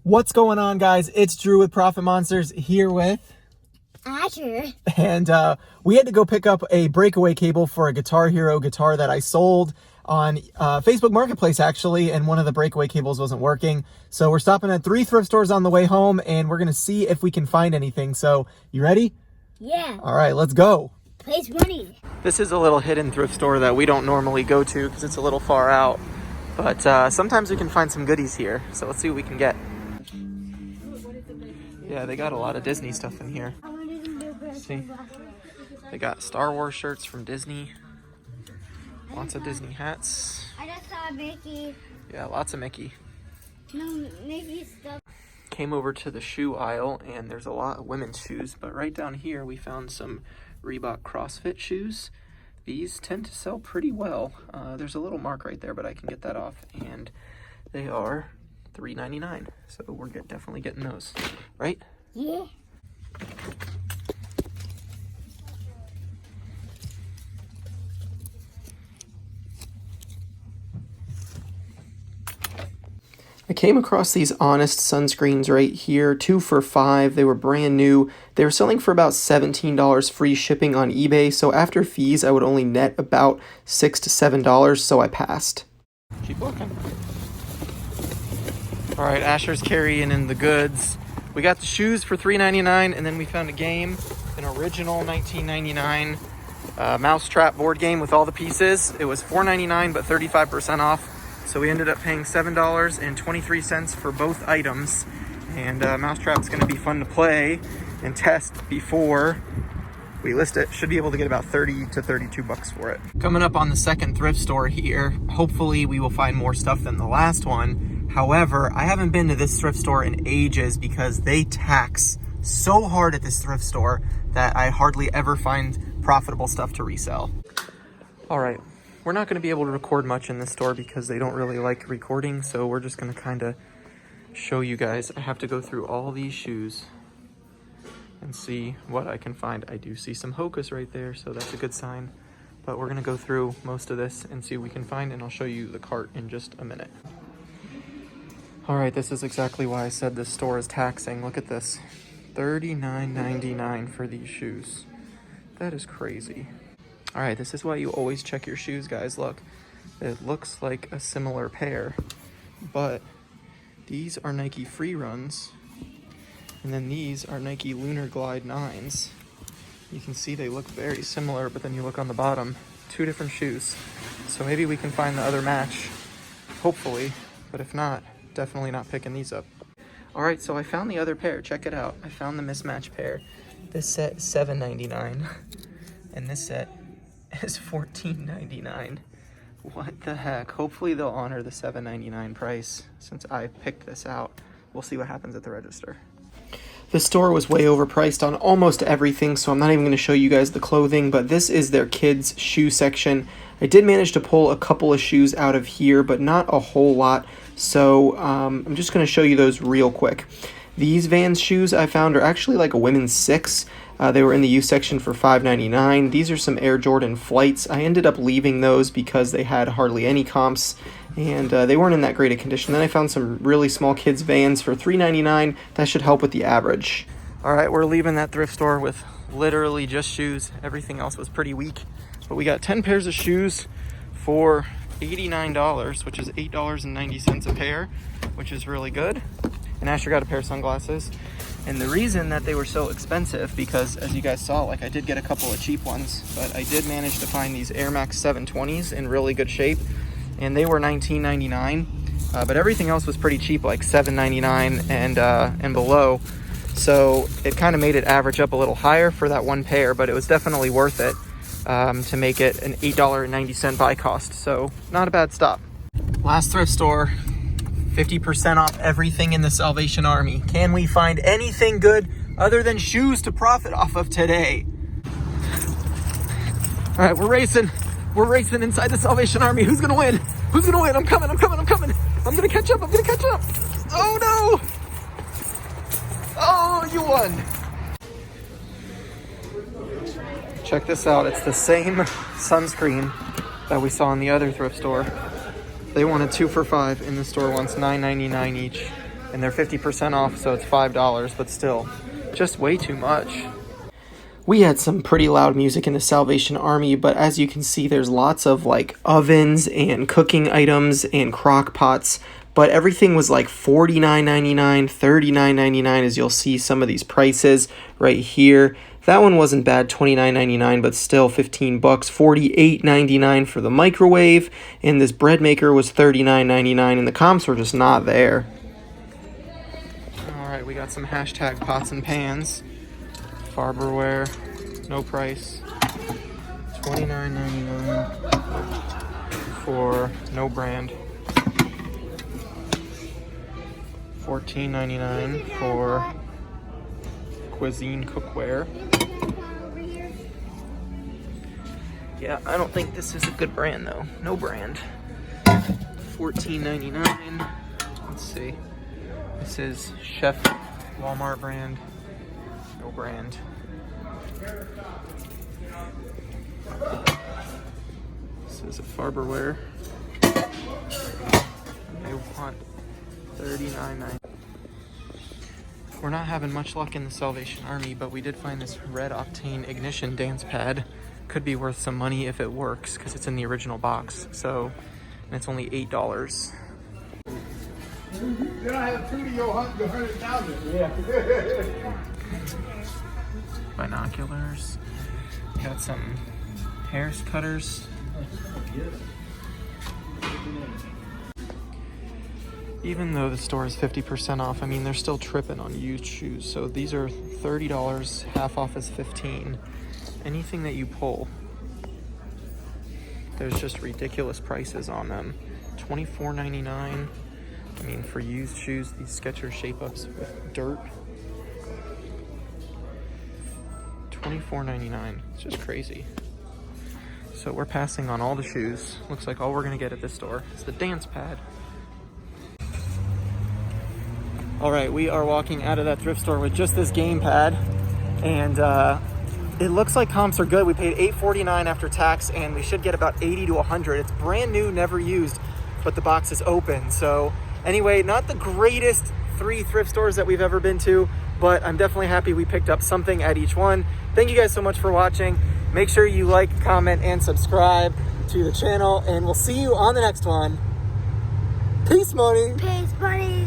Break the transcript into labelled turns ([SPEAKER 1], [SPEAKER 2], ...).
[SPEAKER 1] What's going on, guys? It's Drew with Profit Monsters here with
[SPEAKER 2] Asher.
[SPEAKER 1] And we had to go pick up a breakaway cable for a Guitar Hero guitar that I sold on Facebook Marketplace, actually, and one of the breakaway cables wasn't working. So we're stopping at 3 thrift stores on the way home, and we're going to see if we can find anything. So, you ready?
[SPEAKER 2] Yeah.
[SPEAKER 1] All right, let's go.
[SPEAKER 2] Place money.
[SPEAKER 1] This is a little hidden thrift store that we don't normally go to because it's a little far out. But sometimes we can find some goodies here. So let's see what we can get. Yeah, they got a lot of Disney stuff in here. See? They got Star Wars shirts from Disney. Lots of Disney hats.
[SPEAKER 2] I just saw Mickey.
[SPEAKER 1] Yeah, lots of Mickey.
[SPEAKER 2] No, Mickey stuff.
[SPEAKER 1] Came over to the shoe aisle, and there's a lot of women's shoes. But right down here, we found some Reebok CrossFit shoes. These tend to sell pretty well. There's a little mark right there, but I can get that off. And they are $3.99. So we're definitely getting those, right?
[SPEAKER 2] Yeah.
[SPEAKER 1] I came across these Honest sunscreens right here, 2 for $5. They were brand new. They were selling for about $17 free shipping on eBay. So after fees, I would only net about $6 to $7. So I passed. Keep looking. All right, Asher's carrying in the goods. We got the shoes for $3.99, and then we found a game, an original $19.99 mousetrap board game with all the pieces. It was $4.99, but 35% off. So we ended up paying $7.23 for both items. And mousetrap's going to be fun to play and test before we list it. Should be able to get about 30 to 32 bucks for it. Coming up on the second thrift store here. Hopefully we will find more stuff than the last one. However, I haven't been to this thrift store in ages because they tax so hard at this thrift store that I hardly ever find profitable stuff to resell. All right. We're not going to be able to record much in this store because they don't really like recording, so we're just going to kind of show you guys. I have to go through all these shoes and see what I can find. I do see some Hocus right there, so that's a good sign. But we're going to go through most of this and see what we can find, and I'll show you the cart in just a minute. All right, this is exactly why I said this store is taxing. Look at this. $39.99 for these shoes. That is crazy. All right, this is why you always check your shoes, guys. Look, it looks like a similar pair, but these are Nike Free Runs, and then these are Nike Lunar Glide 9s. You can see they look very similar, but then you look on the bottom, 2 different shoes. So maybe we can find the other match, hopefully, but if not, definitely not picking these up. All right, so I found the other pair. Check it out. I found the mismatch pair. This set is $7.99, and this set is $14.99. What the heck? Hopefully they'll honor the $7.99 price since I picked this out. We'll see what happens at the register. The store was way overpriced on almost everything, so I'm not even going to show you guys the clothing, but this is their kids' shoe section. I did manage to pull a couple of shoes out of here, but not a whole lot, so I'm just going to show you those real quick. These Vans shoes I found are actually like a women's 6. They were in the youth section for $5.99. These are some Air Jordan Flights. I ended up leaving those because they had hardly any comps, and they weren't in that great a condition. Then I found some really small kids' Vans for $3.99. That should help with the average. All right, we're leaving that thrift store with literally just shoes. Everything else was pretty weak. But we got 10 pairs of shoes for $89, which is $8.90 a pair, which is really good. And Asher got a pair of sunglasses. And the reason that they were so expensive, because as you guys saw, like I did get a couple of cheap ones, but I did manage to find these Air Max 720s in really good shape, and they were $19.99. But everything else was pretty cheap, like $7.99 and below. So it kind of made it average up a little higher for that one pair, but it was definitely worth it to make it an $8.90 buy cost. So not a bad stop. Last thrift store. 50% off everything in the Salvation Army. Can we find anything good other than shoes to profit off of today? All right, we're racing. We're racing inside the Salvation Army. Who's gonna win? Who's gonna win? I'm coming. I'm gonna catch up. Oh no! Oh, you won. Check this out. It's the same sunscreen that we saw in the other thrift store. They wanted 2 for $5 in the store once, $9.99 each. and they're 50% off, so it's $5, but still, just way too much. We had some pretty loud music in the Salvation Army, but as you can see, there's lots of like ovens and cooking items and crock pots, but everything was like $49.99, $39.99, as you'll see some of these prices right here. That one wasn't bad, $29.99, but still 15 bucks, $48.99 for the microwave, and this bread maker was $39.99, and the comps were just not there. All right, we got some hashtag pots and pans. Farberware, no price, $29.99 for no brand, $14.99 for cuisine cookware. Yeah, I don't think this is a good brand though. No brand. $14.99. Let's see. This is Chef Walmart brand. No brand. This is a Farberware. They want $39.99. We're not having much luck in the Salvation Army, but we did find this red octane ignition dance pad. Could be worth some money if it works, because it's in the original box. So, and it's only $8.
[SPEAKER 3] Then I have 2 to your 100,000. Yeah.
[SPEAKER 1] Binoculars. Got some hair cutters. Even though the store is 50% off, I mean, they're still tripping on used shoes. So these are $30, half off is $15. Anything that you pull, there's just ridiculous prices on them. $24.99. I mean, for used shoes, these Skechers shape-ups with dirt. $24.99. It's just crazy. So we're passing on all the shoes. Looks like all we're gonna get at this store is the dance pad. All right, we are walking out of that thrift store with just this game pad, and it looks like comps are good. We paid $8.49 after tax, and we should get about 80 to 100. It's brand new, never used, but the box is open. So anyway, not the greatest 3 thrift stores that we've ever been to, but I'm definitely happy we picked up something at each one. Thank you guys so much for watching. Make sure you like, comment, and subscribe to the channel, and we'll see you on the next one. Peace, money.
[SPEAKER 2] Peace, buddy.